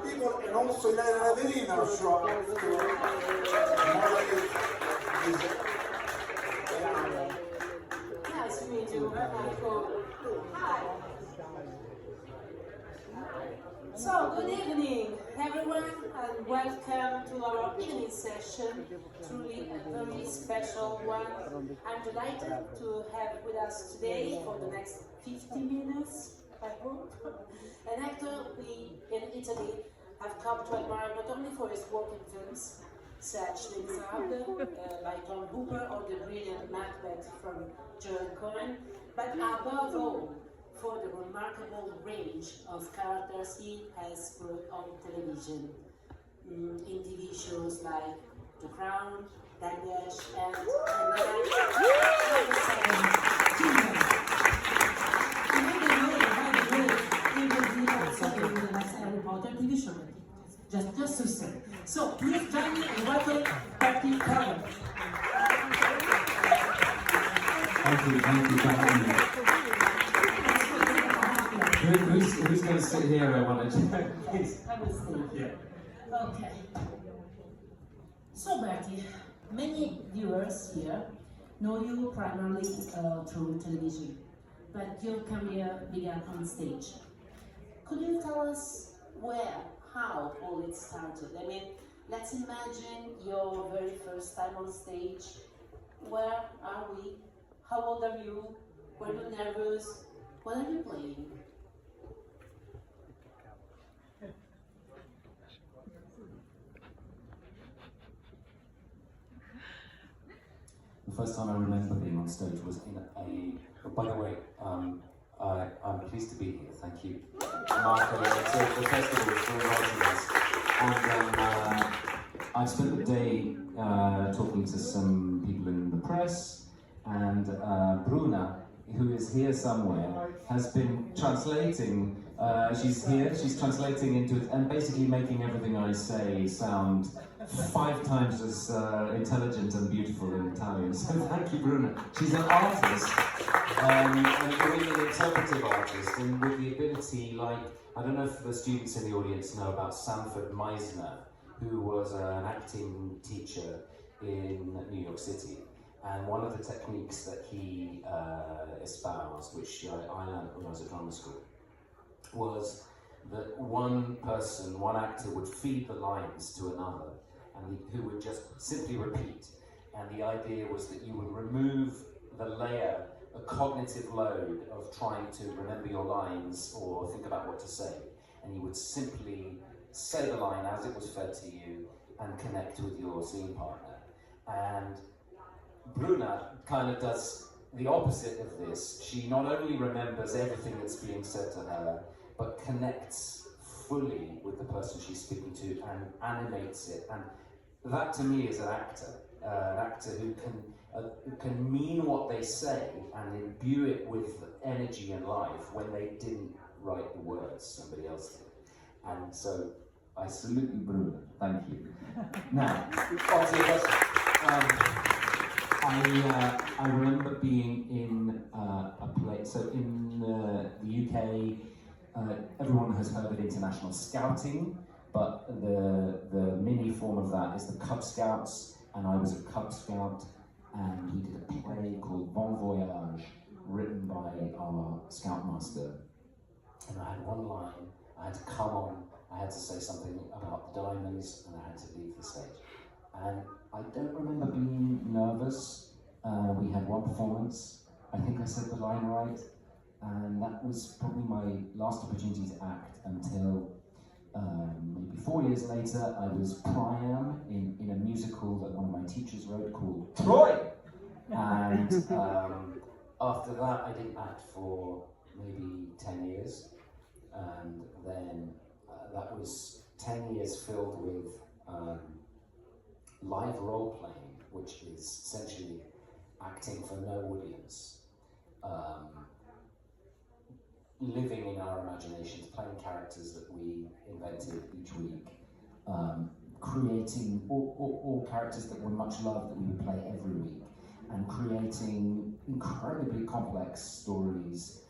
people, and also Elena Averina show up to moderate this. Nice to meet you. Hi. So, good evening, everyone, and welcome to our evening session. Truly a very special one. I'm delighted to have with us today, for the next 50 minutes, I hope, an actor we in Italy have come to admire not only for his work in films, such as Les Miserables by Tom Hooper or the brilliant Macbeth from Joel Cohen, but above all, for the remarkable range of characters he has brought on television, in TV shows like The Crown, Dalgliesh, and Harry Potter TV show. Just to say. So please join me in welcome Bertie Carvel. Thank you for having me. Who's going to sit here? I want to check. Please. I will stay. Yeah. Okay. So Bertie, many viewers here know you primarily through television, but your career began on stage. Could you tell us where, how all it started? I mean, let's imagine your very first time on stage. Where are we? How old are you? Were you nervous? What are you playing? The first time I remember being on stage was in a. By the way, I'm pleased to be here. Thank you, Marco, to the festival for inviting us. And I spent the day talking to some people in the press, and Bruna, who is here somewhere, has been translating. She's here. She's translating into it and basically making everything I say sound 5 times as intelligent and beautiful in Italian. So thank you, Bruna. She's an artist, and really an interpretive artist, and with the ability, like, I don't know if the students in the audience know about Sanford Meisner, who was an acting teacher in New York City. And one of the techniques that he espoused, which I learned when I was at drama school, was that one person, one actor would feed the lines to another, and who would just simply repeat. And the idea was that you would remove the layer, a cognitive load of trying to remember your lines or think about what to say, and you would simply say the line as it was fed to you and connect with your scene partner. And Bruna kind of does the opposite of this. She not only remembers everything that's being said to her, but connects fully with the person she's speaking to and animates it. And that to me is an actor who can mean what they say and imbue it with energy and life when they didn't write the words, somebody else did. And so I salute you, Bruna. Thank you. Now, on to your question. I remember being in a play, so in the UK, everyone has heard of international scouting, but the mini form of that is the Cub Scouts, and I was a Cub Scout, and we did a play called Bon Voyage, written by our Scoutmaster. And I had one line, I had to come on, I had to say something about the diamonds, and I had to leave the stage. And I don't remember being nervous. We had one performance. I think I said the line right, and that was probably my last opportunity to act until maybe 4 years later. I was Priam in a musical that one of my teachers wrote called Troy, and after that I didn't act for maybe 10 years, and then that was 10 years filled with live role playing, which is essentially acting for no audience, living in our imaginations, playing characters that we invented each week, creating all characters that were much loved that we would play every week, and creating incredibly complex stories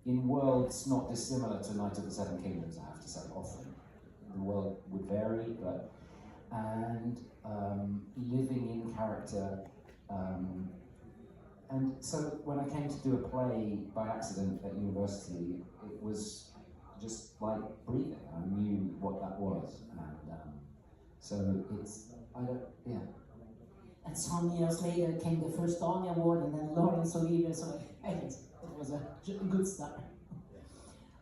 in worlds not dissimilar to Knight of the Seven Kingdoms, I have to say, often. The world would vary, but, and living in character. And so when I came to do a play by accident at university, it was just like breathing. I knew what that was, and so it's, yeah. And some years later came the first Tony Award and then Laurence Olivier, so I think it was a good start.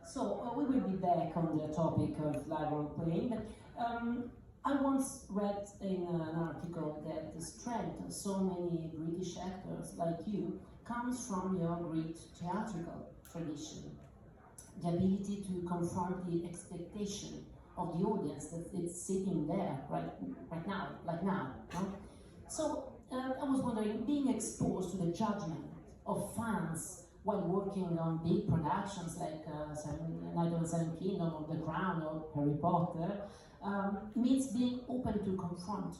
So we will be back on the topic of live role playing, but I once read in an article that the strength of so many British actors like you comes from your great theatrical tradition. The ability to confront the expectation of the audience that it's sitting there right now, like now. No? So I was wondering, being exposed to the judgment of fans while working on big productions like Knight of the Seven Kingdoms or The Crown or Harry Potter, means being open to confront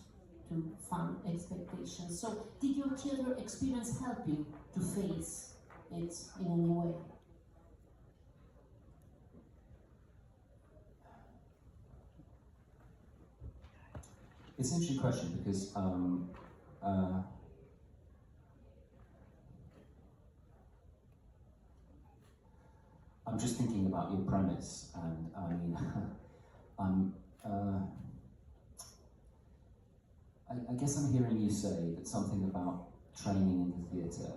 to fan expectations. So did your theater experience help you to face it in any way? It's an interesting question because I'm just thinking about your premise, and I mean, I guess I'm hearing you say that something about training in the theatre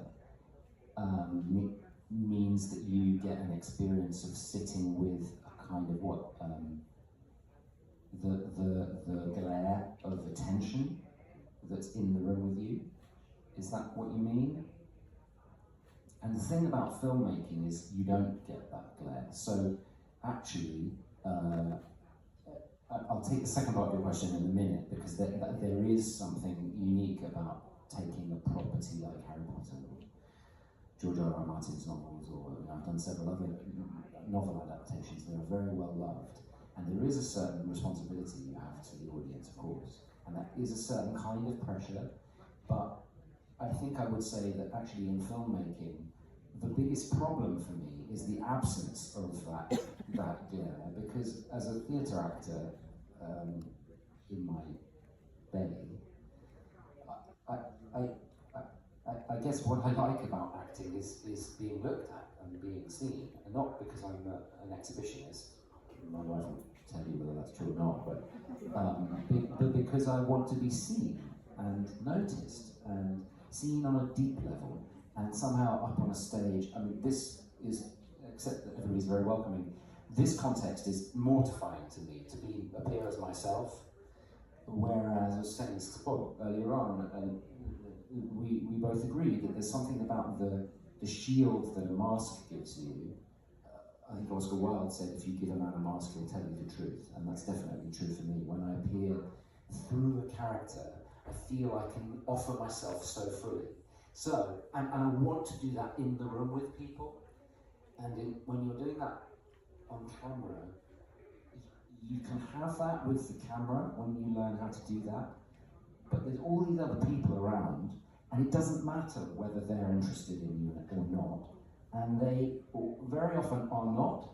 means that you get an experience of sitting with a kind of what the glare of attention that's in the room with you. Is that what you mean? And the thing about filmmaking is you don't get that glare. So actually, I'll take the second part of your question in a minute, because there is something unique about taking a property like Harry Potter or George R.R. Martin's novels, or I've done several other novel adaptations that are very well loved. And there is a certain responsibility you have to the audience, of course, and that is a certain kind of pressure. But I think I would say that actually in filmmaking, the biggest problem for me is the absence of that glare, because as a theatre actor in my day, I guess what I like about acting is being looked at and being seen, and not because I'm an exhibitionist. My wife will tell you whether that's true or not, but because I want to be seen and noticed and seen on a deep level, and somehow up on a stage. I mean, this is, except that everybody's very welcoming, this context is mortifying to me, to appear as myself, whereas I was saying this to Bob earlier on, and we both agreed that there's something about the shield that a mask gives you. I think Oscar Wilde said, if you give a man a mask, he'll tell you the truth, and that's definitely true for me. When I appear through a character, I feel I can offer myself so fully. So, and I want to do that in the room with people, and when you're doing that on camera, you can have that with the camera when you learn how to do that, but there's all these other people around, and it doesn't matter whether they're interested in you or not, and they very often are not,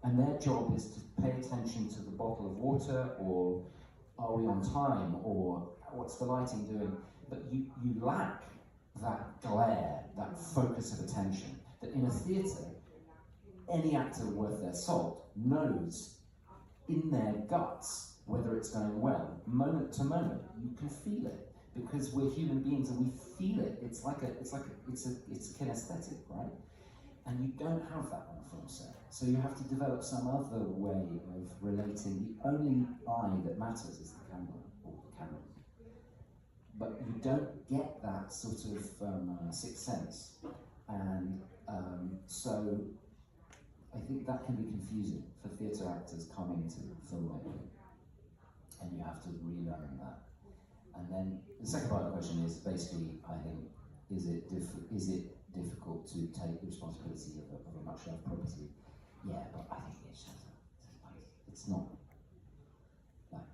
and their job is to pay attention to the bottle of water, or are we on time, or what's the lighting doing, but you lack that glare, that focus of attention, that in a theatre, any actor worth their salt knows in their guts whether it's going well, moment to moment. You can feel it, because we're human beings and we feel it. It's kinesthetic, right? And you don't have that on a film set. So you have to develop some other way of relating. The only eye that matters is the camera, or the cameras. But you don't get that sort of sixth sense. And so I think that can be confusing for theatre actors coming to filmmaking. And you have to relearn that. And then the second part of the question is basically, I think, is it difficult to take the responsibility of a much loved property? Yeah, but I think it's not like,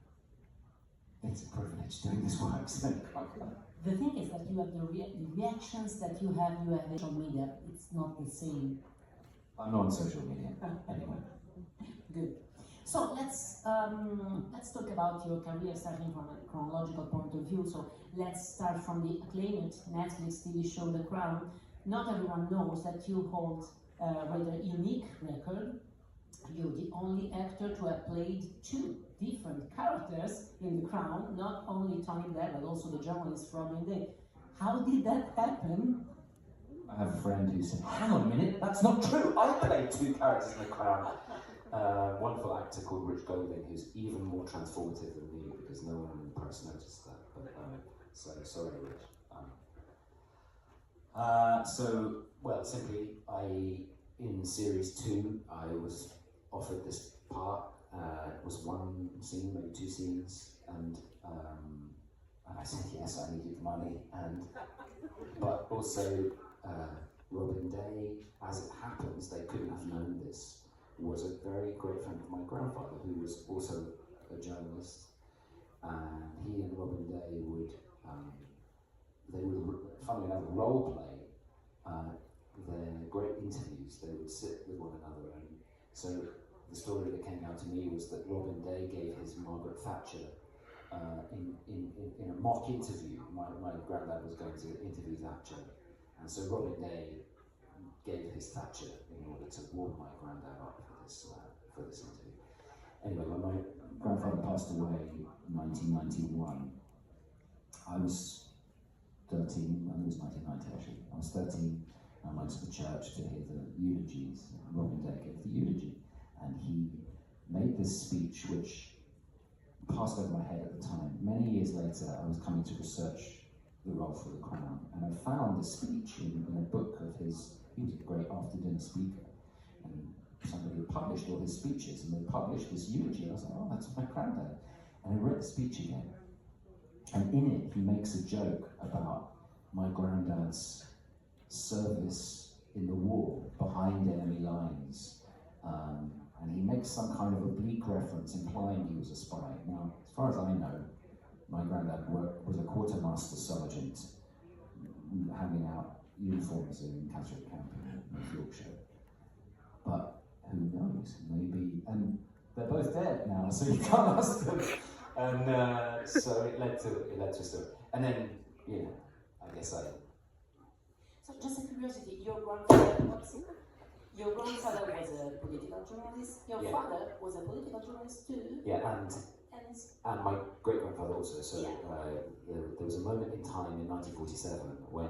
it's a privilege doing this work. So the thing is that you have the reactions that you have in social media. It's not the same I'm not on social media, anyway. Good. So let's talk about your career starting from a chronological point of view. So let's start from the acclaimed Netflix TV show The Crown. Not everyone knows that you hold a rather unique record. You're the only actor to have played two different characters in The Crown, not only Tony Blair, but also the journalist Robin Day. How did that happen? I have a friend who said, hang on a minute, that's not true, I played two characters in The Crown. Wonderful actor called Rich Golding, who's even more transformative than me, because no one in the press noticed that, but so sorry Rich. Well, simply, in series 2, I was offered this part. It was one scene, maybe 2 scenes, and I said yes, I needed money, but also Robin Day, as it happens, they couldn't have known this, was a very great friend of my grandfather, who was also a journalist, and he and Robin Day would, funnily enough, role play their great interviews. They would sit with one another, and so the story that came out to me was that Robin Day gave his Margaret Thatcher in a mock interview. My granddad was going to interview Thatcher, and so Robin Day gave his Thatcher in order to warm my granddad up for this interview. Anyway, when my grandfather passed away in 1991, I was 13, I think it was 1990 actually. I was 13, and I went to the church to hear the eulogies. Robin Day gave the eulogy, and he made this speech which passed over my head at the time. Many years later, I was coming to research the role for The Crown, and I found this speech in a book of his. He was a great after-dinner speaker, and somebody had published all his speeches, and they published this eulogy. I was like, oh, that's my granddad. And I read the speech again, and in it, he makes a joke about my granddad's service in the war behind enemy lines, and he makes some kind of oblique reference implying he was a spy. Now, as far as I know, my granddad was a quartermaster sergeant handing out uniforms in Catterick Camp in North Yorkshire. But who knows? Maybe, and they're both dead now, so you can't ask them. And so it led to stuff. And then, I guess I. So just a curiosity, your grandfather was a political journalist. Your father was a political journalist too. Yeah, and my great grandfather also. So there was a moment in time in 1947 when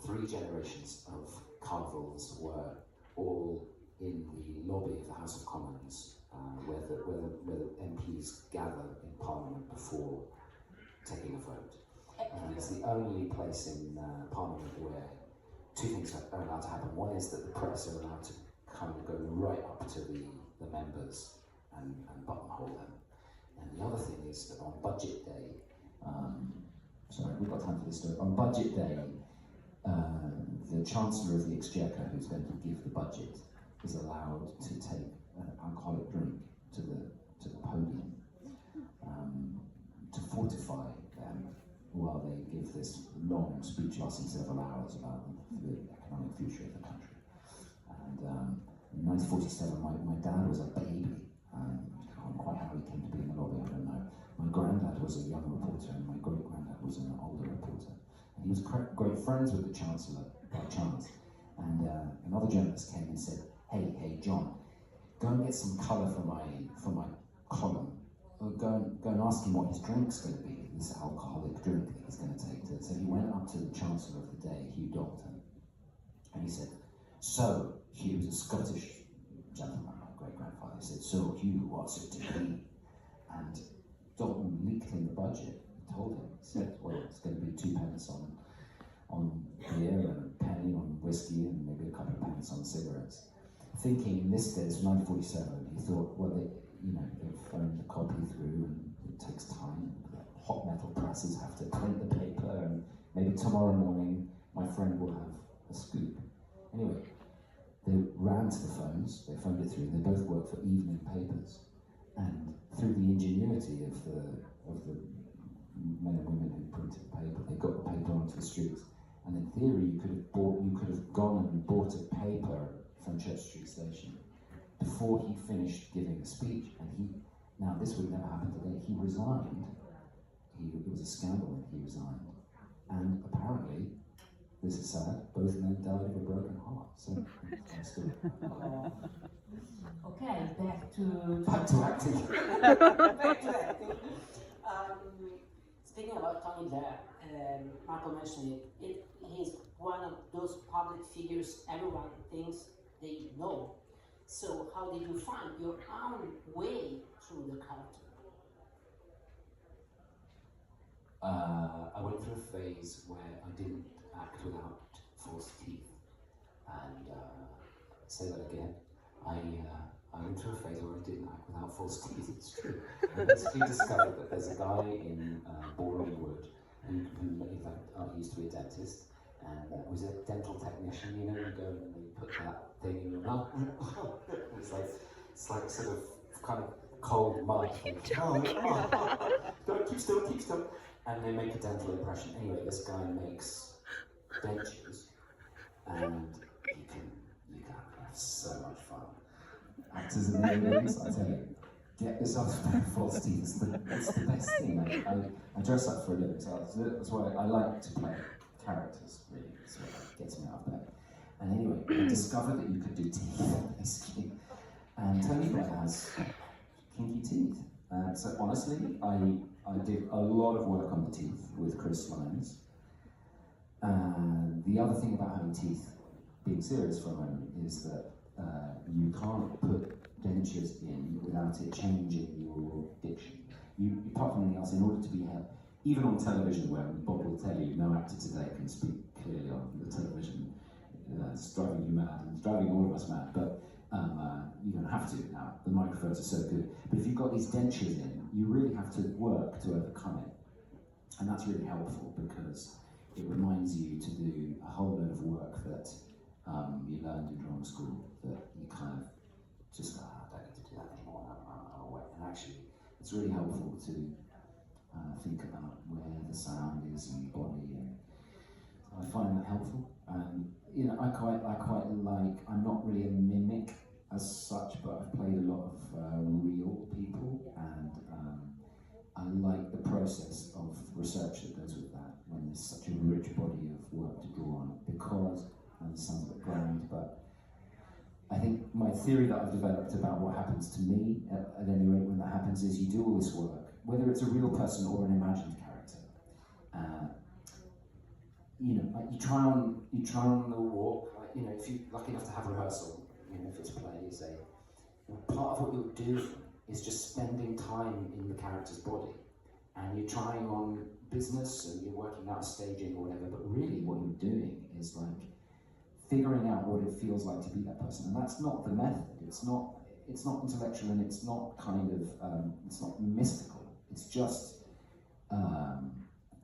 3 generations of Carvels were all in the lobby of the House of Commons, where the MPs gather in Parliament before taking a vote. And it's the only place in Parliament where 2 things are allowed to happen. One is that the press are allowed to kind of go right up to the members and buttonhole them. And the other thing is that on budget day, sorry, we've got time for this story. On budget day, the Chancellor of the Exchequer, who's going to give the budget, is allowed to take an alcoholic drink to the podium to fortify them while they give this long speech lasting several hours about the economic future of the country. And in 1947, my dad was a baby. Quite how he came to be in the lobby, I don't know. My granddad was a young reporter, and my great-granddad was an older reporter. And he was great friends with the Chancellor by chance. And another journalist came and said, hey, John, go and get some colour for my column. Go and ask him what his drink's going to be, this alcoholic drink that he's going to take. So he went up to the Chancellor of the day, Hugh Dalton, and he said, so, Hugh was a Scottish gentleman, my great-grandfather. He said, so Hugh, what's it to be? And Dalton leaked in the budget. He told him, he said, well, it's going to be 2 pence on beer and a penny on whiskey and maybe a couple of pence on cigarettes. Thinking in this day, it's 1947, he thought, well, they've phoned the copy through and it takes time. The hot metal presses have to print the paper, and maybe tomorrow morning my friend will have a scoop. Anyway, they ran to the phones, they phoned it through, they both worked for evening papers. And through the ingenuity of the men and women who printed the paper, they got the paper onto the streets. And in theory, you could have gone and bought a paper Church Street Station before he finished giving a speech, and now this would never happen today, he resigned. It was a scandal when he resigned, and apparently, this is sad, both men died of a broken heart, so I'm still... Okay, back to acting. Back to acting. Speaking about Tony Blair, Marco mentioned it. He's one of those public figures everyone thinks they know. So how did you find your own way through the character? I went through a phase where I didn't act without false teeth, and say that again. I went through a phase where I didn't act without false teeth. It's true. I basically discovered that there's a guy in Baelor who used to be a dentist, and was a dental technician. You know, you go and they put that thing in your mouth. it's like sort of kind of cold mud. Don't keep still. And they make a dental impression. Anyway, this guy makes dentures, and you can have so much fun. Actors in the audience, I tell you, get yourself a pair of false teeth. It's the best thing. I dress up for a living, so that's why I like to play characters, really. That's what gets me out of bed. And anyway, I discovered that you could do teeth, basically. And Tony Blair has kinky teeth. So honestly, I did a lot of work on the teeth with Chris Lyons. The other thing about having teeth, being serious for a moment, is that you can't put dentures in without it changing your diction. Apart from anything else, in order to be held, even on television, where Bob will tell you no actor today can speak clearly on the television, it's driving you mad, and it's driving all of us mad, but you don't have to now. The microphones are so good. But if you've got these dentures in, you really have to work to overcome it. And that's really helpful because it reminds you to do a whole load of work that you learned in drama school that you kind of just, I don't need to do that anymore, I'm away. And actually, it's really helpful to think about where the sound is in your body. And so I find that helpful. You know, I quite like, I'm not really a mimic as such, but I've played a lot of real people, and I like the process of research that goes with that when there's such a rich body of work to draw on, because, and it sounds a bit grand, but I think my theory that I've developed about what happens to me, at any rate when that happens, is you do all this work, whether it's a real person or an imagined character. You know, like you try on the walk. Like, you know, if you're lucky enough to have rehearsal, you know, if it's a play, you say, part of what you'll do is just spending time in the character's body, and you're trying on business and you're working out staging or whatever. But really, what you're doing is like figuring out what it feels like to be that person, and that's not the method. It's not intellectual, and it's not kind of it's not mystical. It's just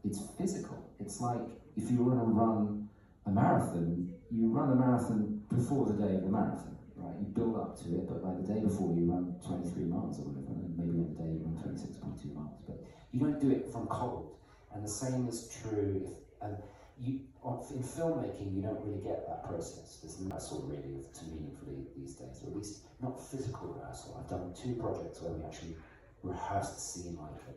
it's physical. It's like if you were going to run a marathon, you run a marathon before the day of the marathon, right? You build up to it, but by the day before you run 23 miles or whatever, and maybe on the day you run 26.2 miles, but you don't do it from cold. And the same is true in filmmaking, you don't really get that process. There's no rehearsal really to meaningfully these days, or at least not physical rehearsal. I've done 2 projects where we actually rehearsed the scene like a play.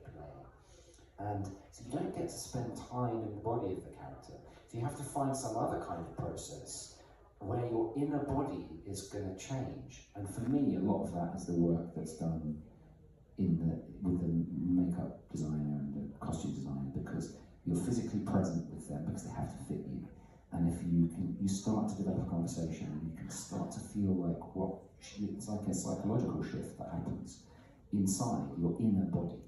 And so you don't get to spend time in the body of the character. So you have to find some other kind of process where your inner body is going to change. And for me, a lot of that is the work that's done with the makeup designer and the costume designer, because you're physically present with them because they have to fit you. And if you start to develop a conversation, and you can start to feel like it's like a psychological shift that happens inside your inner body.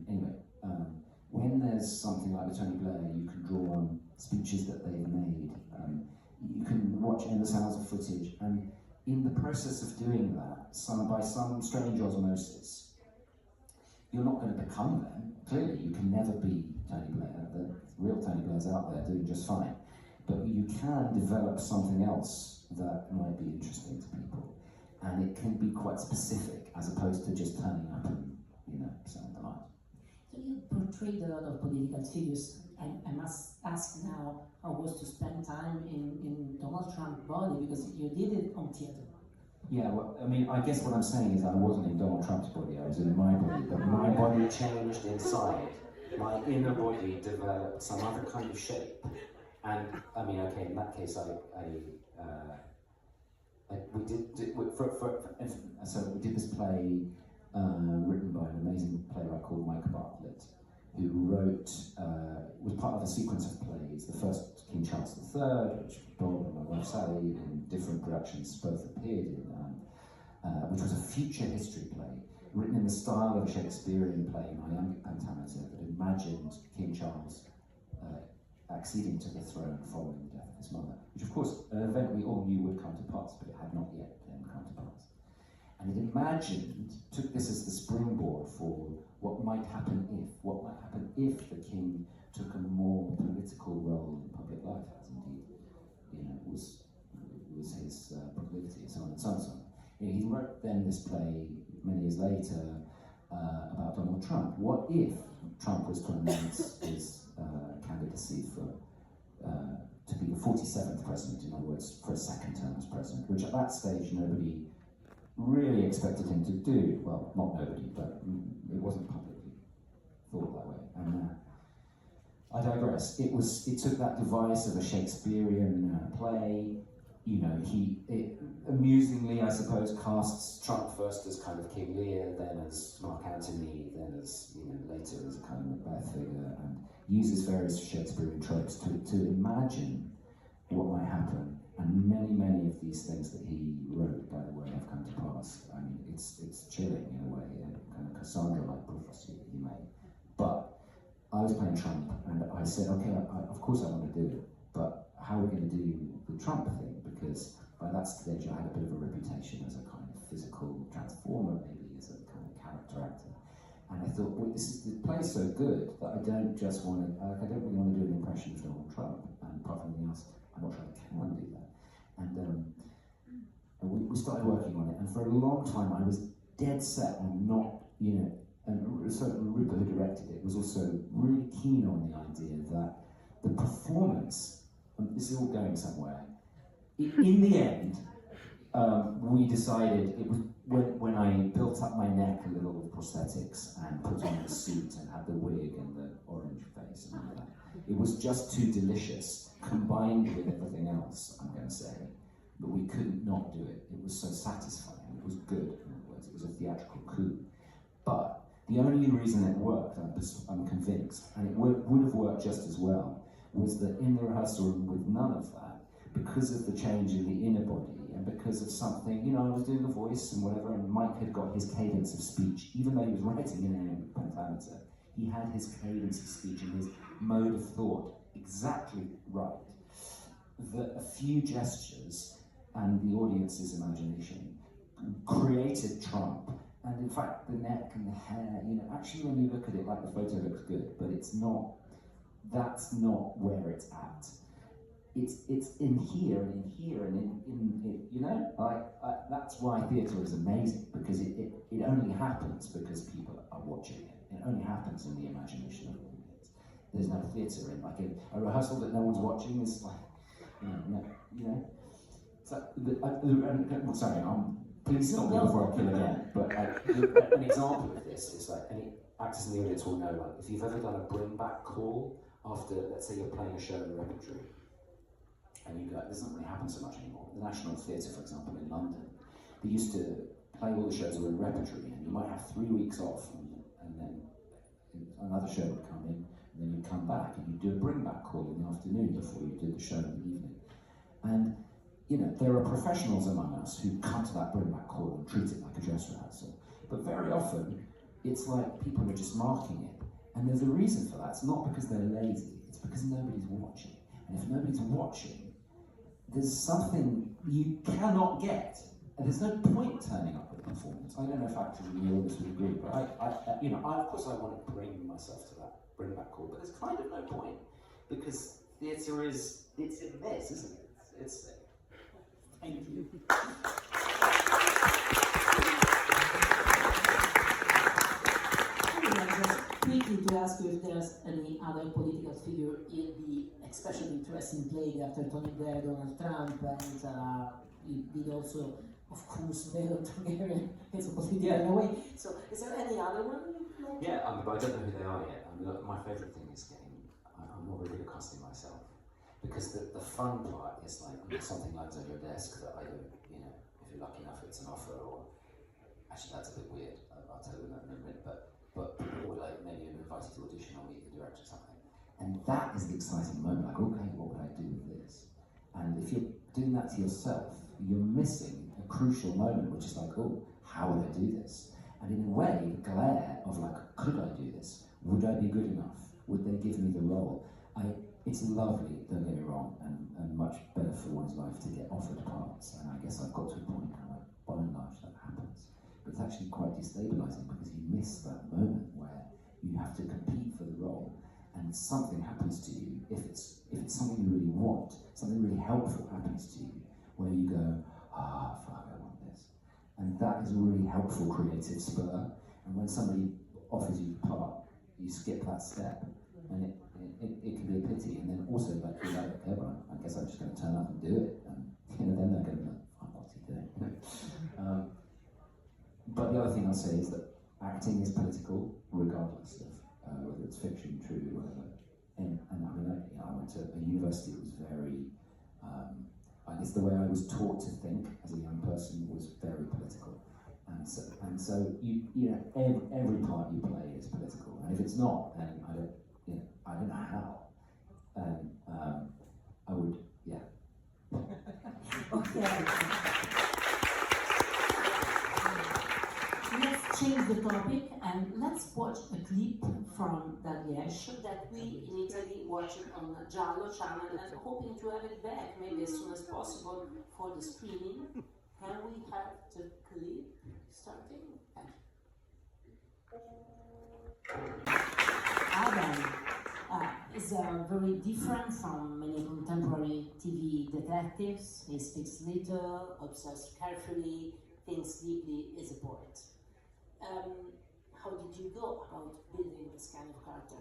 Anyway, when there's something like the Tony Blair, you can draw on speeches that they've made. You can watch endless hours of footage, and in the process of doing that, by some strange osmosis, you're not going to become them. Clearly, you can never be Tony Blair. The real Tony Blair's out there doing just fine. But you can develop something else that might be interesting to people. And it can be quite specific, as opposed to just turning up and, saying the lines. So you portrayed a lot of political figures. I must ask now how it was to spend time in Donald Trump's body, because you did it on theater. Yeah, well, I mean, I guess what I'm saying is I wasn't in Donald Trump's body, I was in my body, but my body changed inside. My inner body developed some other kind of shape. And, I mean, okay, in that case, so we did this play written by an amazing playwright called Mike Bartlett, who wrote, was part of a sequence of plays. The first, King Charles III, which Bob and my wife Sally in different productions both appeared in, which was a future history play, written in the style of a Shakespearean play, My Young Pentameter, that imagined King Charles acceding to the throne following the death of his mother, which of course, an event we all knew would come to pass, but it had not yet then come to pass. And it imagined, took this as the springboard for what might happen if the king took a more political role in public life, as indeed, was his proclivity, and so on and so on and so on. He wrote then this play many years later about Donald Trump. What if Trump was to announce his candidacy to be the 47th president, in other words, for a second term as president, which at that stage nobody really expected him to do. Well, not nobody, but it wasn't publicly thought that way. And I digress. It took that device of a Shakespearean play. It amusingly, I suppose, casts Trump first as kind of King Lear, then as Mark Antony, then as later as a kind of Macbeth figure, and uses various Shakespearean tropes to imagine what might happen. And many of these things that he wrote, by the way, have come to pass. I mean, it's chilling in a way, and kind of Cassandra-like prophecy that he made. But I was playing Trump, and I said, okay, of course I want to do it, but how are we going to do the Trump thing? Because by that stage I had a bit of a reputation as a kind of physical transformer, maybe as a kind of character actor. And I thought, well, the play's so good that I don't really want to do an impression of Donald Trump. And apart from anything else, I'm not sure I can do that. And we started working on it, and for a long time I was dead set on not, and certainly Rupert, who directed it, was also really keen on the idea that the performance, and this is all going somewhere, in the end, we decided, it was when I built up my neck a little with prosthetics and put on the suit and had the wig and the orange face and all that, it was just too delicious, combined with everything else, I'm going to say, but we couldn't not do it. It was so satisfying, it was good, in other words, it was a theatrical coup. But the only reason it worked, I'm convinced, and it would have worked just as well, was that in the rehearsal room with none of that, because of the change in the inner body, and because of something, I was doing the voice and whatever, and Mike had got his cadence of speech, even though he was writing in a pentameter, he had his cadence of speech and his mode of thought exactly right. That a few gestures and the audience's imagination created Trump, and in fact the neck and the hair, actually when you look at it, like, the photo looks good, but it's not, that's not where it's at. It's in here and in here and in that's why theatre is amazing, because it only happens because people are watching it. It only happens in the imagination of the audience. There's no theatre in, like, a rehearsal that no one's watching is like, So, sorry, please stop me before I kill again. But an example of this is, like, any actors in the audience will know, like, if you've ever done a bring back call after, let's say you're playing a show in repertory, and you go, this doesn't really happen so much anymore. The National Theatre, for example, in London, they used to play all the shows that were in repertory, and you might have 3 weeks off, and then another show would come in, and then you'd come back, and you'd do a bring-back call in the afternoon before you did the show in the evening. And, there are professionals among us who come to that bring-back call and treat it like a dress rehearsal. But very often, it's like people are just marking it. And there's a reason for that. It's not because they're lazy, it's because nobody's watching. And if nobody's watching, there's something you cannot get, and there's no point turning up with a performance. I don't know if actors in the audience would agree, but of course I want to bring myself to that bring back call, but there's kind of no point, because theatre it's in this, isn't it? It's there. Thank you. We quickly to ask you if there's any other political figure you'd be especially interested in playing after Tony Blair, Donald Trump, and you did also, of course, Baelor Targaryen. It's a political in a way. So, is there any other one? Yeah, but I don't know who they are yet. Look, my favourite thing is getting. I'm not really good at casting myself because the fun part is like something lands on your desk that I don't. You know, if you're lucky enough, it's an offer or. Actually, that's a bit weird. I'll tell you that in a minute. But or like maybe you're invited to audition or meet the director or something. And that is the exciting moment. Like, okay, what would I do with this? And if you're doing that to yourself, you're missing a crucial moment, which is like, oh, how would I do this? And in a way, the glare of like, could I do this? Would I be good enough? Would they give me the role? It's lovely, don't get me wrong, and much better for one's life to get offered parts. And I guess I've got to a point now where, by and large, that happens. But it's actually quite destabilising because you miss that moment where you have to compete for the role, and something happens to you. If it's something you really want, something really helpful happens to you, where you go, fuck, I want this. And that is a really helpful creative spur. And when somebody offers you the part, you skip that step, and it can be a pity. And then also, like, you're like, okay, well, I guess I'm just going to turn up and do it. And then they're going to be like, oh, what's he doing? But the other thing I'll say is that acting is political, regardless of whether it's fiction, true, whatever. And I mean, I went to a university that was very, I guess the way I was taught to think as a young person was very political. And so you know, every part you play is political. And if it's not, then I don't know how. And I would, yeah. Okay. Let's change the topic and let's watch a clip from Dalgliesh That we in Italy watch it on Giallo channel and hoping to have it back maybe as soon as possible for the screening. Can we have the clip starting? Adam is very different from many contemporary TV detectives. He speaks little, observes carefully, thinks deeply, is a poet. How did you go about building this kind of character?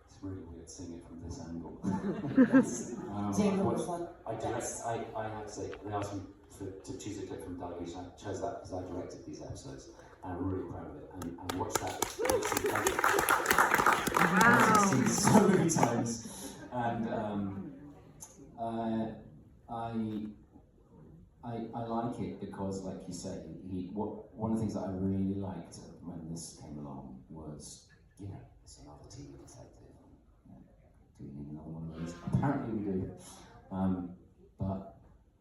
It's really weird seeing it from this angle. I have to say, they asked me to choose a clip from Dalgliesh, and I chose that because I directed these episodes, and I'm really proud of it. And watched that I've seen so many times, and I like it because, like you say, one of the things that I really liked when this came along was, you know, it's another TV detective. Do we need another one of those? Apparently we do. But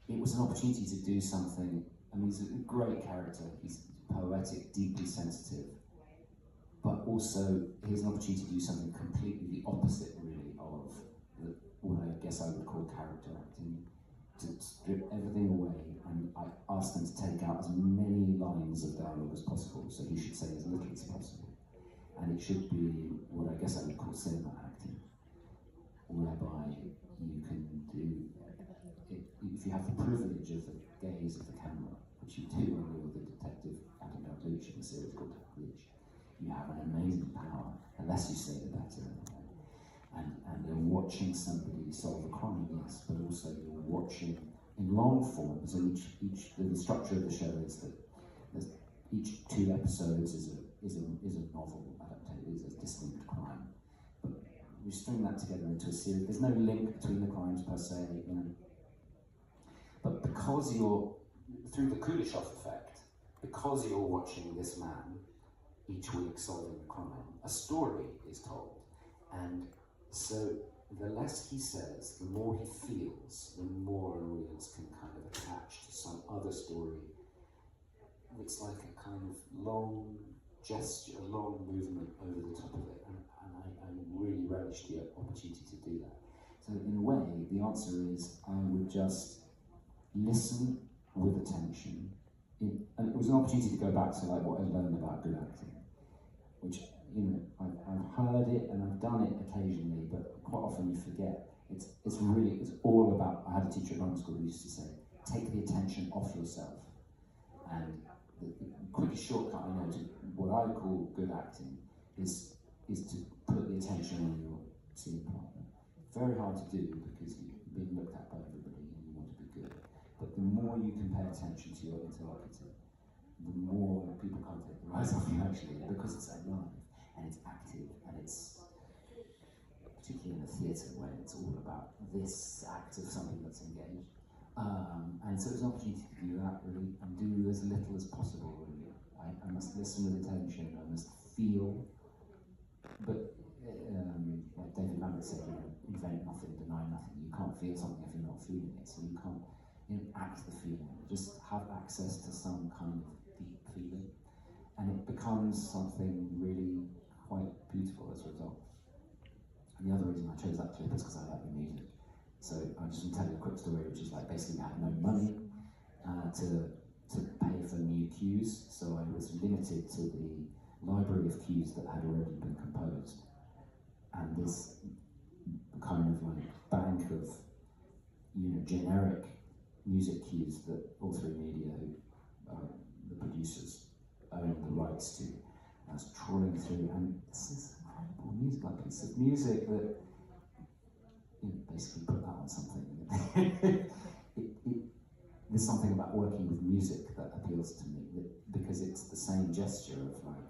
it was an opportunity to do something. I mean, he's a great character. He's poetic, deeply sensitive. But also, here's an opportunity to do something completely the opposite, really, of what I guess I would call character acting. To strip everything away, and I asked them to take out as many lines of dialogue as possible, so he should say as little as possible. And it should be what I guess I would call cinema acting, whereby you can do, if you have the privilege of the gaze of the camera, which you do when you're the detective Adam Dalgliesh in the series called Dalgliesh, you have an amazing power. The less you say, the better. And you're watching somebody solve a crime, yes, but also you're watching in long form. So the structure of the show is that each 2 episodes is a novel adaptation, is a distinct crime. But you string that together into a series. There's no link between the crimes per se, you know. But because you're through the Kuleshov effect, because you're watching this man each week solving a crime, a story is told, and so the less he says, the more he feels, the more an audience can kind of attach to some other story. It's like a kind of long gesture, a long movement over the top of it, and I really relish the opportunity to do that. So in a way, the answer is I would just listen with attention. And it was an opportunity to go back to like what I learned about good acting, which, you know, I've heard it and I've done it occasionally, but quite often you forget. It's all about, I had a teacher at drama school who used to say, take the attention off yourself. And the quickest shortcut I know to what I call good acting is to put the attention on your scene partner. Very hard to do because you're being looked at by everybody and you want to be good. But the more you can pay attention to your interlocutor, the more people can't take their eyes off you actually, because it's alive and it's active and it's, particularly in the theatre where it's all about this act of something that's engaged. And so it's an opportunity to do that really, and do as little as possible really. I must listen with attention, I must feel, but like David Mamet said, invent nothing, deny nothing. You can't feel something if you're not feeling it, so you can't act the feeling. Just have access to some kind of deep feeling, and it becomes something really quite beautiful as a result. And the other reason I chose that clip is because I like the music. So I just want to tell you a quick story, which is like basically I had no money to pay for new cues, so I was limited to the library of cues that had already been composed. And this kind of like bank of generic music cues that All3 Media, the producers, own the rights to, I was trawling through, and this is incredible music, like piece of music that basically put that on something. There's something about working with music that appeals to me, because it's the same gesture of like,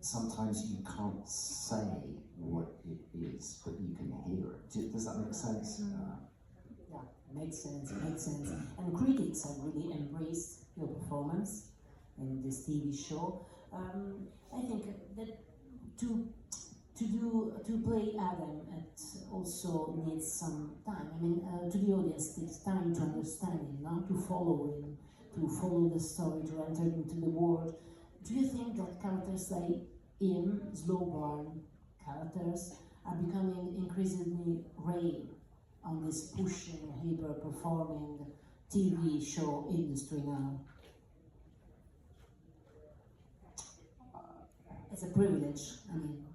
sometimes you can't say what it is, but you can hear it. Does that make sense? Yeah, makes sense. And critics have really embraced your performance in this TV show. I think that to play Adam, it also needs some time. I mean, to the audience, it takes time to understand him, not to follow him, to follow the story, to enter into the world. Do you think that characters like him, slow burn characters, are becoming increasingly rare on this pushing, hyper-performing TV show industry now? It's a privilege, I mean.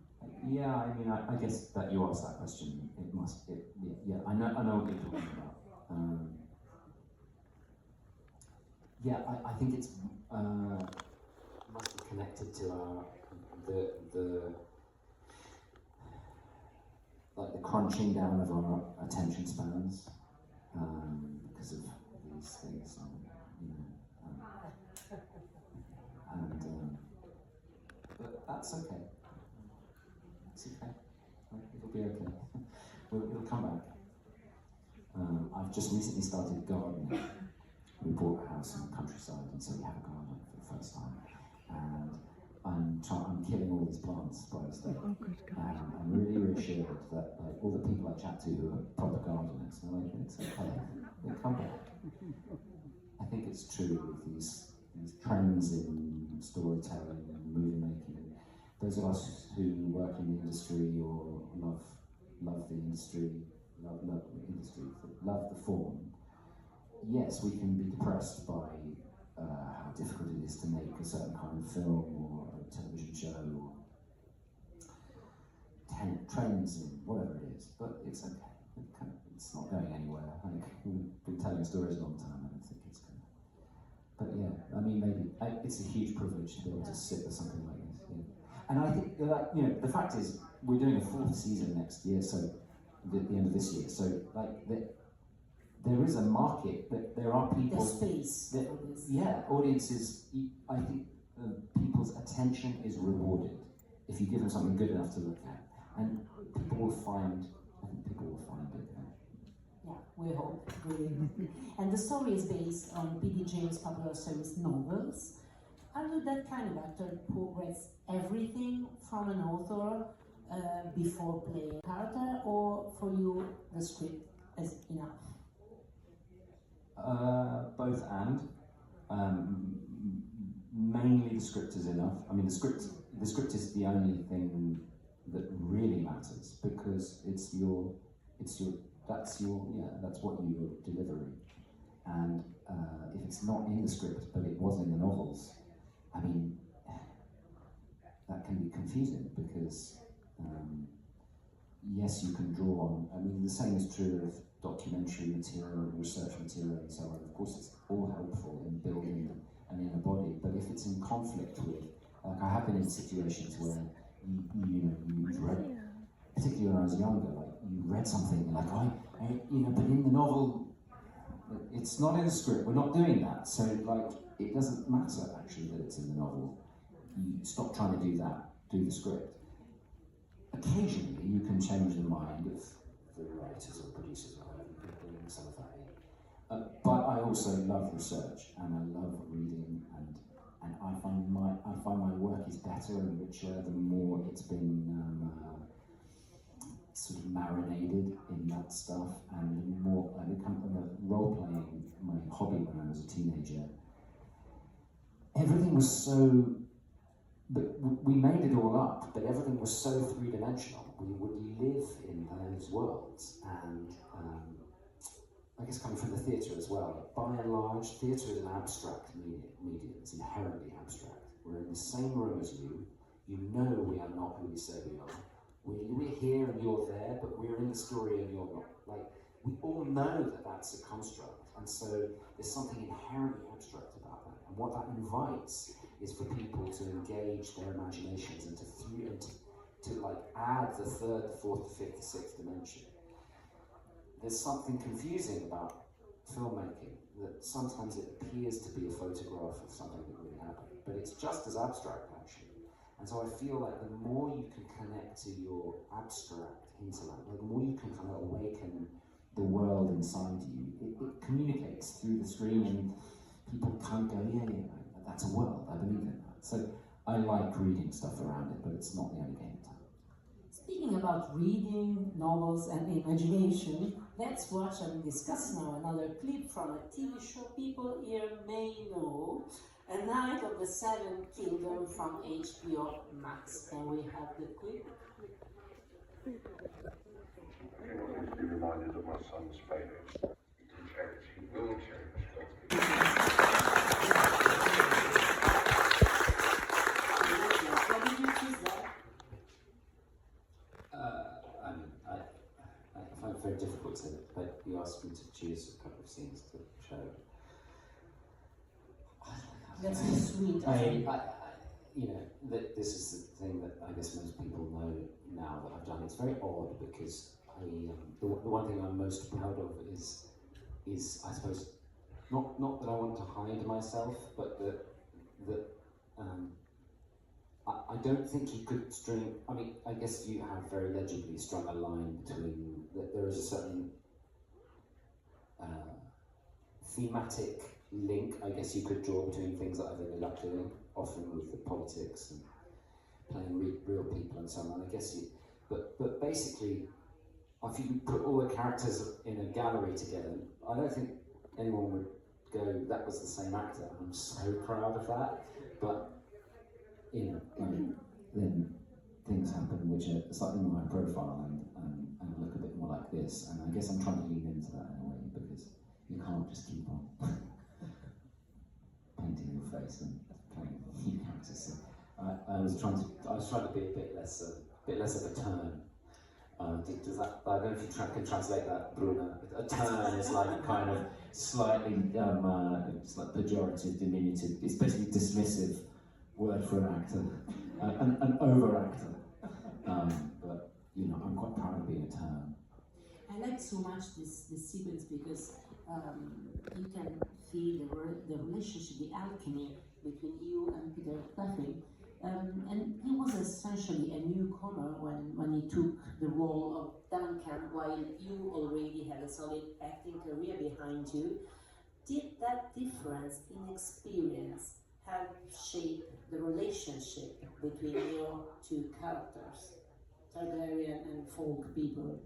Yeah, I mean, I guess that you asked that question. Yeah, I know what you're talking about. Yeah, I think it's must be connected to our the crunching down of our attention spans because of these things, but that's okay. It's okay. It'll be okay. It'll come back. I've just recently started gardening. We bought a house in the countryside, and so we have a garden for the first time. And I'm killing all these plants by mistake. And I'm really reassured that like all the people I chat to who are proper gardeners, they're like, it's okay. They'll come back. I think it's true with these trends in storytelling and movie making. Those of us who work in the industry or love the industry, love the form. Yes, we can be depressed by how difficult it is to make a certain kind of film or a television show or trends in whatever it is, but it's okay. It's not going anywhere. We've been telling stories a long time. I don't think it's going to. But yeah, I mean, maybe it's a huge privilege to be able to sit with something like this. Yeah. And I think that the fact is we're doing a 4th season next year, so at the end of this year. So like there is a market, that there are people. There's space. Yeah, audiences. I think people's attention is rewarded if you give them something good enough to look at, and people will find. I think people will find it. Yeah, we hope, really. And the story is based on P.D. James' popular series novels. Are you that kind of actor who reads everything from an author before playing a character, or for you the script is enough? Both and. Mainly the script is enough. I mean, the script is the only thing that really matters, because that's what you're delivering. And if it's not in the script, but it was in the novels, I mean, that can be confusing, because yes, you can draw on. I mean, the same is true of documentary material, research material, and so on. Of course, it's all helpful in building an inner body, but if it's in conflict with Like I have been in situations where you read, particularly when I was younger, like you read something like but in the novel, it's not in the script. We're not doing that. So like it doesn't matter actually that it's in the novel. You stop trying to do that. Do the script. Occasionally, you can change the mind of the writers or producers or whoever, bring some of that in. But I also love research and I love reading, and I find my work is better and richer the more it's been sort of marinated in that stuff, and the more I become role playing, my hobby when I was a teenager. Everything was so. But we made it all up, but everything was so three-dimensional. We would live in those worlds, and I guess coming from the theatre as well, by and large, theatre is an abstract medium. It's inherently abstract. We're in the same room as you. You know we are not who we say we are. We're here and you're there, but we're in the story and you're not. Like, we all know that that's a construct, and so there's something inherently abstract about that. And what that invites is for people to engage their imaginations and to like add the third, the fourth, the fifth, the sixth dimension. There's something confusing about filmmaking, that sometimes it appears to be a photograph of something that really happened, but it's just as abstract actually. And so I feel like the more you can connect to your abstract intellect, the more you can kind of awaken the world inside you, it communicates through the screen, and people kind of go, yeah, that's a world, I believe in that. So I like reading stuff around it, but it's not the only game in town. Speaking about reading, novels and imagination, let's watch and discuss now another clip from a TV show people here may know, A Night of the Seven Kingdoms from HBO Max. Can we have the clip? I want to be reminded of my son's failures. He can change, he will change. What did you choose there? I find it very difficult to, but you asked me to choose a couple of scenes to show. That's so sweet. This is the thing that I guess most people know now that I've done. It's very odd because the one thing I'm most proud of is I suppose not that I want to hide myself, but that I don't think you could string. I mean, I guess you have very legibly strung a line between that. There is a certain thematic link, I guess you could draw between things that I've ended up doing, often with the politics and playing real people and so on. I guess but basically, if you put all the characters in a gallery together, I don't think anyone would go, that was the same actor. I'm so proud of that. But then things happen which are slightly more high profile and look a bit more like this. And I guess I'm trying to lean into that in a way, because you can't just keep on painting your face and playing new characters. So I was trying to be a bit less of a turn. Does that? I don't know if you can translate that, Bruno. A turn is like kind of slightly it's like pejorative, diminutive. It's basically dismissive word for an actor, an over actor. But I'm quite proud of being a turn. I like so much this sequence because you can feel the relationship, the alchemy between you and Peter Cushing. And he was essentially a newcomer when he took the role of Duncan, while you already had a solid acting career behind you. Did that difference in experience help shape the relationship between your two characters, Targaryen and folk people?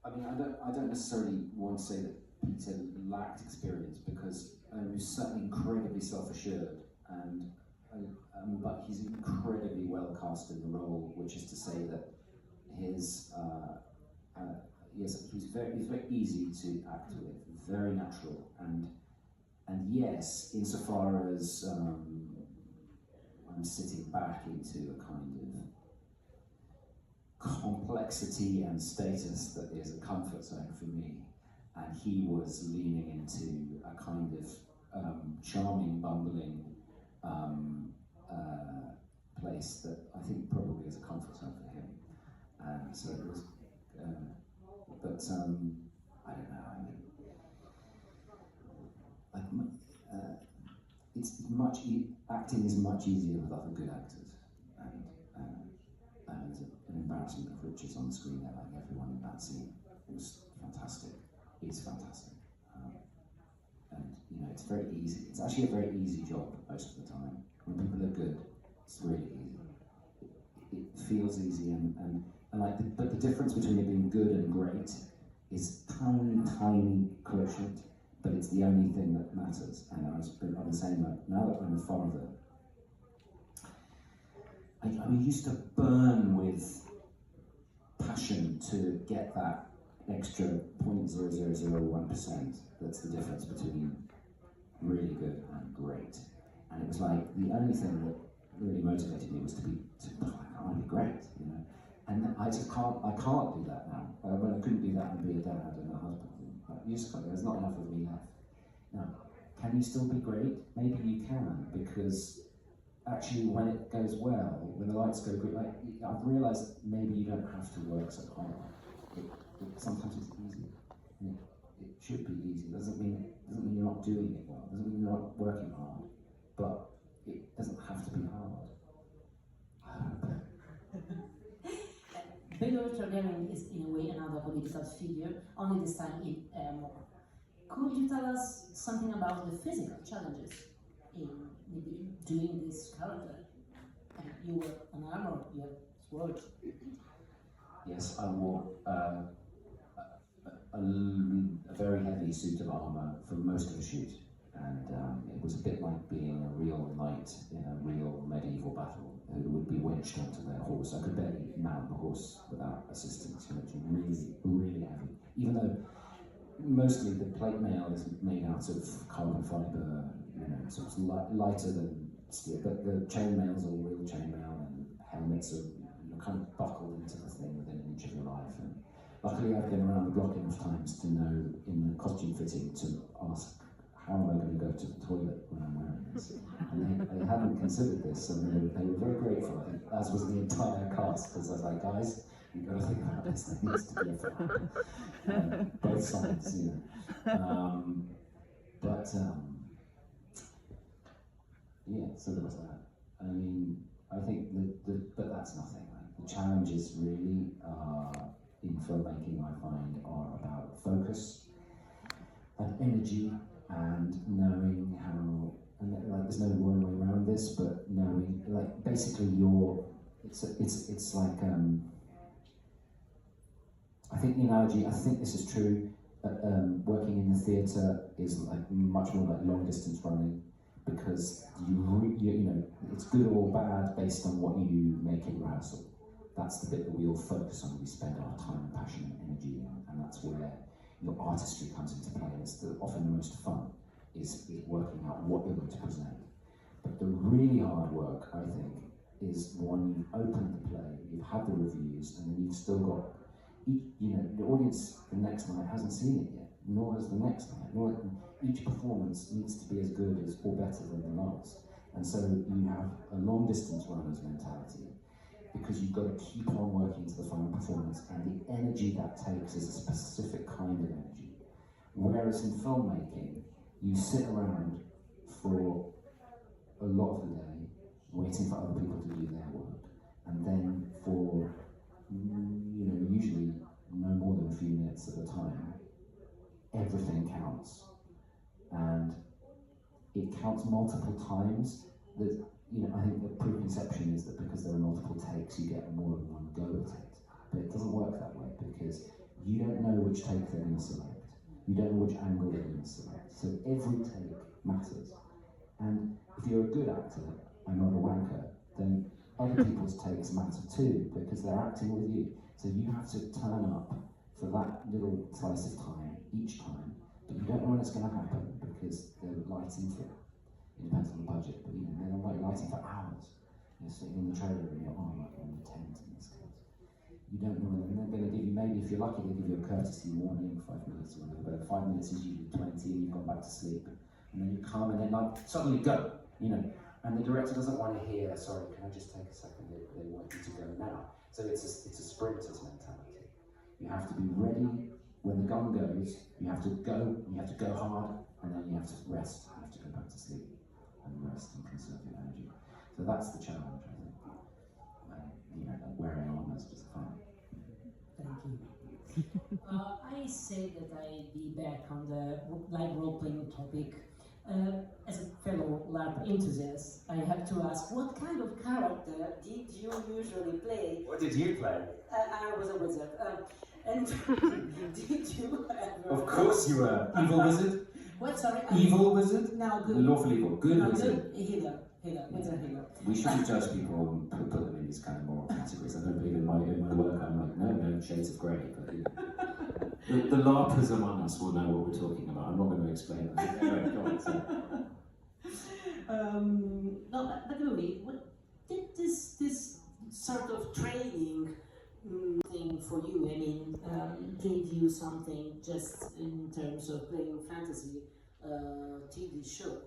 I don't necessarily want to say that Peter lacked experience, because he was certainly incredibly self-assured, but he's incredibly well cast in the role, which is to say that he's very easy to act with, very natural, and yes, insofar as I'm sitting back into a kind of complexity and status that is a comfort zone for me, and he was leaning into a kind of charming, bumbling place that I think probably is a comfort zone for him. And so it was, I don't know, I mean, acting is much easier with other good actors. And there's an embarrassment of riches on the screen there, like everyone in that scene. It was fantastic. It's fantastic. And you know, it's very easy. It's actually a very easy job most of the time. When people are good, it's really easy. It feels easy but the difference between it being good and great is tiny quotient, but it's the only thing that matters. And I've been saying that now that I'm a father, I used to burn with passion to get that extra 0.0001%. That's the difference between really good and great. And it was like the only thing that really motivated me was to I want to be great, you know. And I can't do that now. When I couldn't do that and be a dad and a husband, you just can't. There's not enough of me left. Now, can you still be great? Maybe you can, because actually when it goes well, when the lights go good, like I've realised maybe you don't have to work so hard. Sometimes it's easy. It should be easy. Doesn't mean you're not doing it well. Doesn't mean you're not working hard. But it doesn't have to be hard. Baelor Targaryen is in a way another political figure, only this time in more. Could you tell us something about the physical challenges in maybe doing this character? And you were an armor, you had swords. Yes, I wore a very heavy suit of armour for most of the shoot, and it was a bit like being a real knight in a real medieval battle who would be winched onto their horse. I could barely mount the horse without assistance. You know, it's really, really heavy. Even though mostly the plate mail is made out of carbon fibre, you know, so it's lighter than steel, but the chain mail's all real chain mail, and helmets are kind of buckled into the thing within an inch of your life. And luckily I've been around the block enough times to know in the costume fitting to ask, how am I going to go to the toilet when I'm wearing this? And they hadn't considered this, and they were very grateful, I think, as was the entire cast, because I was like, guys, you've got to think about this, there needs to be a film. Both sides, you know. Yeah, so there was that. I mean, I think but that's nothing. Like, the challenges really in filmmaking, I find, are about focus and energy and knowing how, and like there's no one way around this, but knowing, like, basically it's like I think the analogy, I think this is true, working in the theatre is like much more like long distance running, because you know, it's good or bad based on what you make in rehearsal. That's the bit that we all focus on, we spend our time and passion and energy in, and that's where your artistry comes into play. And it's often the most fun, is working out what you're going to present. But the really hard work, I think, is when you've opened the play, you've had the reviews, and then you've still got, you know, the audience the next night hasn't seen it yet, nor has the next night, each performance needs to be as good as or better than the last. And so you have a long distance runner's mentality, because you've got to keep on working to the final performance, and the energy that takes is a specific kind of energy. Whereas in filmmaking, you sit around for a lot of the day waiting for other people to do their work, and then for, you know, usually no more than a few minutes at a time, everything counts. And it counts multiple times. That, you know, I think the preconception is that because there are multiple takes, you get more than one go at it. But it doesn't work that way, because you don't know which take they're going to select. You don't know which angle they're going to select. So every take matters. And if you're a good actor and not a wanker, then other people's takes matter too, because they're acting with you. So you have to turn up for that little slice of time each time, but you don't know when it's going to happen, because they're lighting for, it depends on the budget, but you know, they're lighting for hours. You're sitting in the trailer and you're on like on the tent in this case. You don't know when they're going to give you, maybe if you're lucky, they'll give you a courtesy warning, 5 minutes or whatever, but 5 minutes is usually 20 and you've gone back to sleep. and then you come, and then like suddenly go, you know. And the director doesn't want to hear, sorry, can I just take a second? They want you to go now. So it's a sprinter's mentality. You have to be ready when the gun goes. You have to go. You have to go hard, and then you have to rest. You have to go back to sleep and rest and conserve your energy. So that's the challenge, I think. You know, like wearing armor is just fun. Thank you. I say that I'd be back on the live role-playing topic. As a fellow LARP enthusiast, I have to ask, what kind of character did you usually play? What did you play? I was a wizard. And did you ever... Of course you were. Evil wizard? What, sorry? Evil wizard? No, good. Lawful evil. Good No, wizard. good. Healer. Wizard healer. We shouldn't judge people and put them in these kind of moral categories. I don't believe in my work. I'm like, no, shades of grey. But the LARPers among us will know what we're talking about. I'm not going to explain that. Anyway, go on. No, but really, what did this sort of training thing for you? I mean, gave you something just in terms of playing fantasy TV show?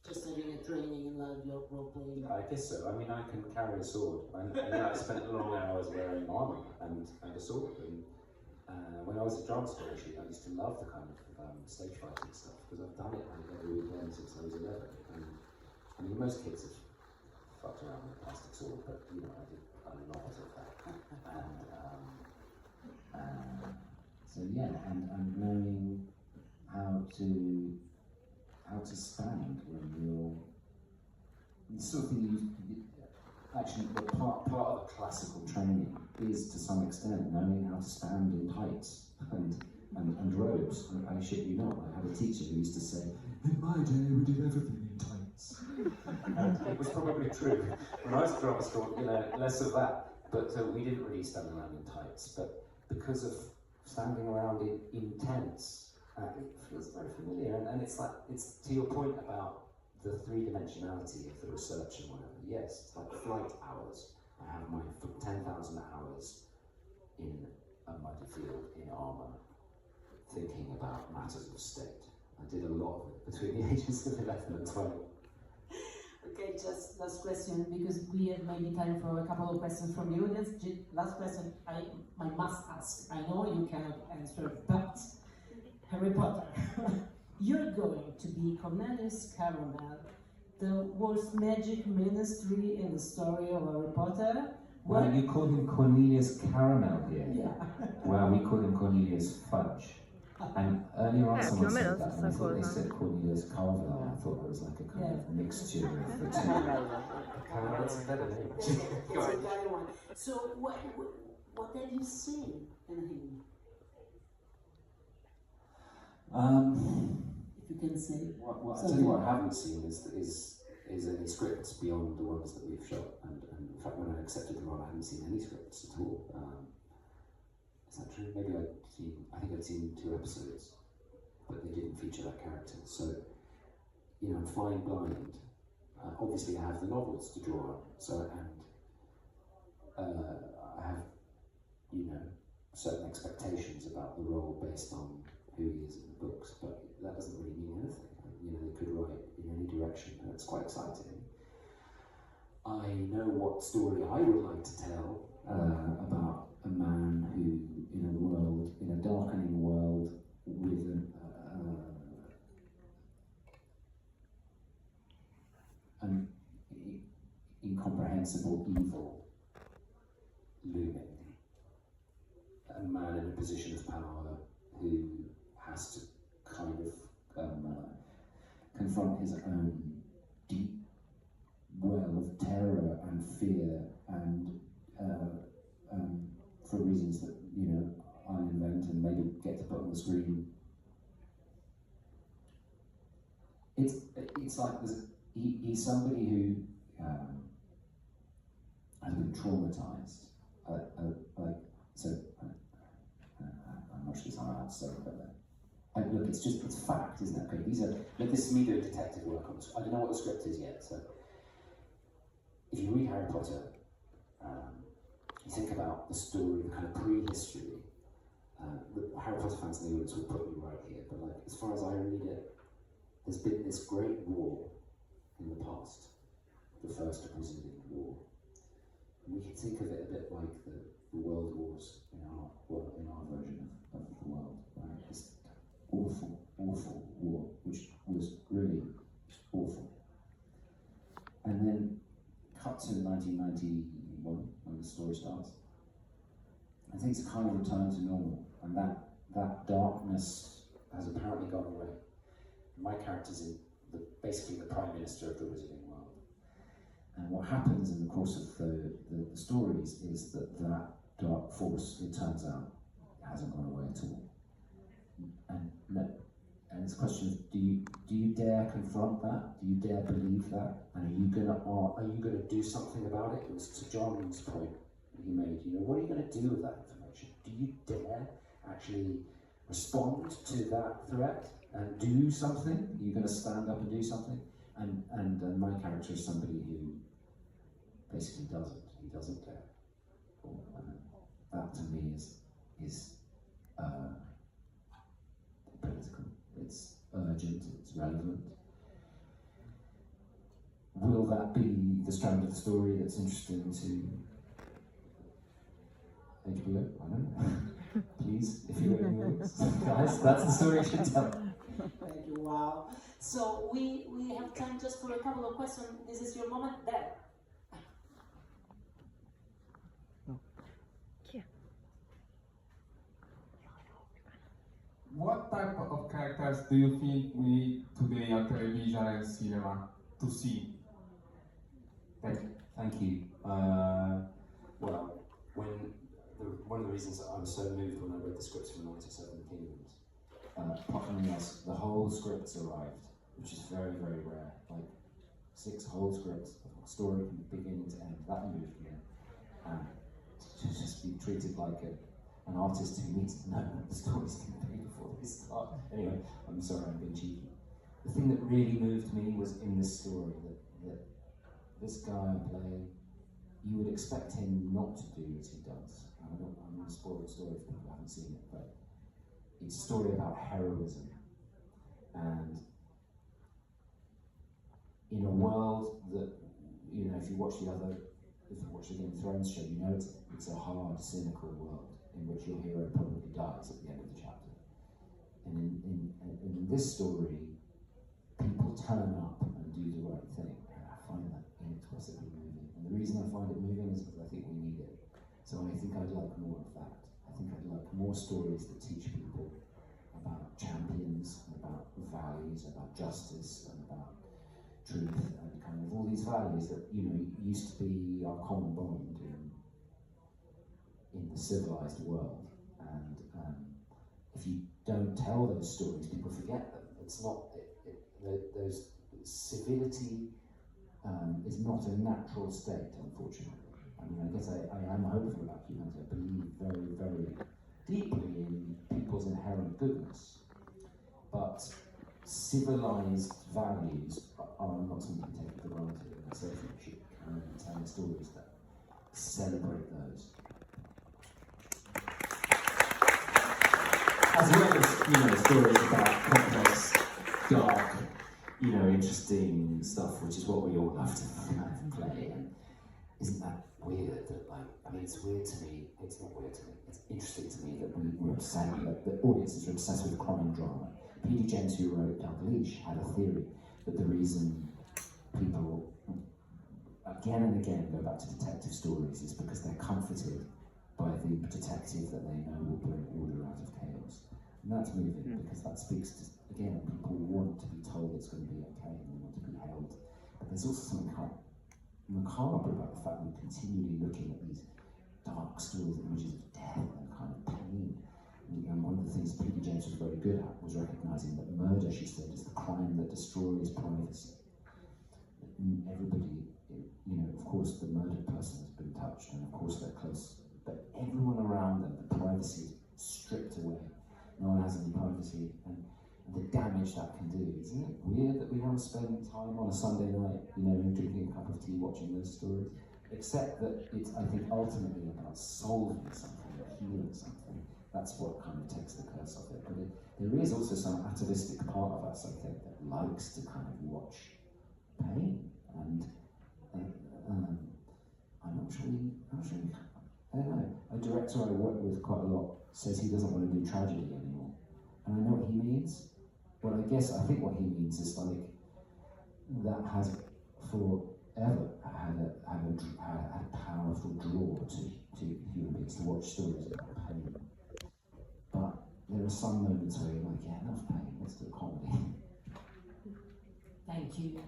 Just having a training in live role playing. I guess so. I mean, I can carry a sword. I spent long hours wearing armour and a sword. And when I was at drama school, actually, I used to love the kind of stage fighting stuff because I've done it on every weekend since I was 11. And I mean, most kids have fucked around with a plastic sword, but you know, I did a lot of that. So yeah, and knowing how to stand when you're sort of thing. Actually, part of classical training is to some extent knowing how to stand in tights and robes. I shit you not. I had a teacher who used to say, "In my day, we did everything in tights," and it was probably true. When I was at drama school, you know, less of that. But we didn't really stand around in tights. But because of standing around in tents. It feels very familiar, and it's like, it's to your point about the three-dimensionality of the research and whatever. Yes, it's like flight hours. I have my 10,000 hours in a muddy field in armour, thinking about matters of state. I did a lot of it between the ages of 11 and 12. Okay, just last question, because we have maybe time for a couple of questions from the audience. Last question I must ask. I know you cannot answer, but Harry Potter. You're going to be Cornelius Carvel, the worst magic ministry in the story of Harry Potter. Well, you call him Cornelius Caramel here. Yeah. Well, we call him Cornelius Fudge. And earlier on someone said that, and I thought they said Cornelius Carvel. I thought it was like a kind of mixture of the two. Caramel's a better name. It's a better one. So what have you seen in him? If you can say. Well, I tell you what I haven't seen is any scripts beyond the ones that we've shot. And in fact, when I accepted the role, I hadn't seen any scripts at all. Is that true? Maybe I think I'd seen 2 episodes, but they didn't feature that character. So, you know, I'm flying blind. Obviously, I have the novels to draw on. So, and I have, you know, certain expectations about the role based on who he is in the books, but that doesn't really mean anything. You know, they could write in any direction, and it's quite exciting. I know what story I would like to tell about a man who, in a darkening world, with an incomprehensible evil looming. A man in a position of power who has to kind of confront his own deep well of terror and fear, and for reasons that, you know, I'll invent and maybe get to put on the screen. It's like he's somebody who has been traumatized. I'm not sure it's allowed to say, but look, it's fact, isn't it? Okay, look, this is me doing detective work on this. I don't know what the script is yet, so if you read Harry Potter, you think about the story, the kind of pre-history. The Harry Potter fans in the audience will put me right here, but like, as far as I read it, there's been this great war in the past, the First Brazilian War. And we can think of it a bit like the world wars in our version of the world, right? This awful, awful war, which was really awful. And then cut to 1991, when the story starts, and things kind of return to normal, and that darkness has apparently gone away. My character's basically the Prime Minister of the Brazilian world. And what happens in the course of the stories is that dark force, it turns out, hasn't gone away at all. And it's a question of, do you dare confront that? Do you dare believe that? And are you gonna do something about it? It was to John's point that he made. What are you gonna do with that information? Do you dare actually respond to that threat and do something? Are you gonna stand up and do something? And my character is somebody who basically doesn't. He doesn't dare. That to me is political. It's urgent, it's relevant. Will that be the strand of the story that's interesting to HBO? I don't know. Please, if you're in the audience. Guys, that's the story you should tell. Thank you, wow. So we have time just for a couple of questions. This is your moment there. What type of characters do you think we need today on television and cinema to see? Thank you. Well, one of the reasons that I was so moved when I read the scripts from 97 Kingdoms, apart from this, the whole scripts arrived, which is very, very rare. Like 6 whole scripts, a story from beginning to end. That moved me. To just be treated like an artist who needs to know what the story's going to be before they start. Anyway, I'm sorry, I'm being cheeky. The thing that really moved me was in this story that this guy I play, you would expect him not to do as he does. I'm going to spoil the story if people haven't seen it, but it's a story about heroism. And in a world that, if you watch the Game of Thrones show, you know it's a hard, cynical world in which your hero probably dies at the end of the chapter. And in this story, people turn up and do the right thing. And I find that inexpressibly moving. And the reason I find it moving is because I think we need it. So I think I'd like more of that. I think I'd like more stories that teach people about champions, about values, about justice, and about truth, and kind of all these values that used to be our common bond in the civilized world. And if you don't tell those stories, people forget them. It's not those civility is not a natural state, unfortunately. I mean, I guess I am hopeful about humanity. I believe very, very deeply in people's inherent goodness, but civilized values are not something to take for granted, and so we should kind of tell stories that celebrate those. As well as, stories about complex, dark, interesting stuff, which is what we all love to kind of play. And isn't that weird that, it's weird to me, it's not weird to me, it's interesting to me that we're obsessed, that the audiences are obsessed with crime drama. Bertie Carvel, who wrote Dalgliesh, had a theory that the reason people again and again go back to detective stories is because they're comforted by the detective that they know will bring order out of chaos. And that's moving because that speaks to, again, people want to be told it's going to be okay and they want to be held. But there's also something kind of macabre about the fact that we're continually looking at these dark stories, images of death and kind of pain. And one of the things Bertie Carvel was very good at was recognising that murder, she said, is the crime that destroys privacy. Everybody, of course the murdered person has been touched and of course they're close, but everyone around them, the privacy is stripped away. No one has any privacy, and the damage that can do. Isn't it weird that we want to spend time on a Sunday night, drinking a cup of tea, watching those stories? Except that it's, I think, ultimately about solving something, healing something. That's what kind of takes the curse off it. But there is also some atavistic part of us, I think, that likes to kind of watch pain. And I'm not sure I don't know. A director I work with quite a lot says he doesn't want to do tragedy anymore. And I know what he means. Well, I think what he means is like, that has forever had a powerful draw to human beings to watch stories about pain. But there are some moments where you're like, yeah, enough pain, let's do a comedy. Thank you.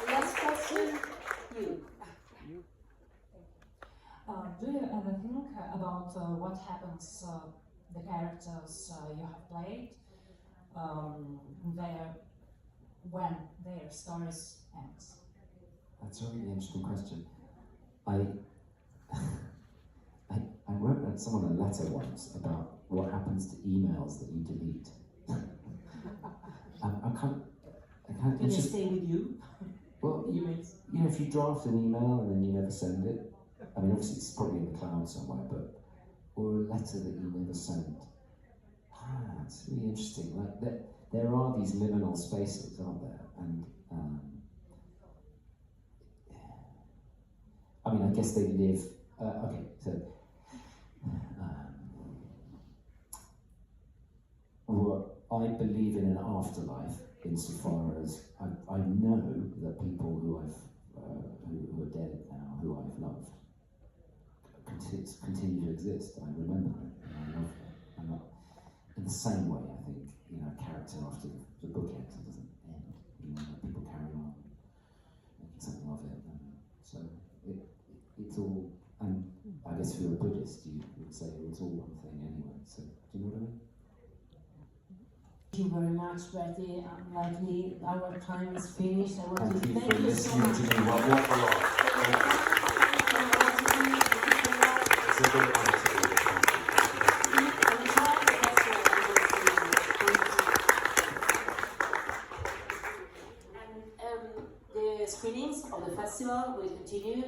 Last question, you. Do you ever think about what happens, the characters you have played, when their stories end? That's a really interesting question. I wrote someone a letter once about what happens to emails that you delete. I can't. Do they stay with you? Well, if you draft an email and then you never send it, I mean, obviously it's probably in the cloud somewhere, or a letter that you never send. It's really interesting. Like there are these liminal spaces, aren't there? And I mean, I guess they live. Okay, so well, I believe in an afterlife insofar as I know that people who who are dead now, who I've loved, continue to exist. I remember them and I love them. And in the same way, I think, a character after the book ends, it doesn't end. People carry on making something of it. And so it's all, and I guess if you're a Buddhist, you would say it's all one thing anyway. So do you know what I mean? Thank you very much, Bertie. Unlikely our time is finished. I want to Thank you thank for you so listening much. to me. Well, what a lot. It's a great honor to be here. And the screenings of the festival will continue.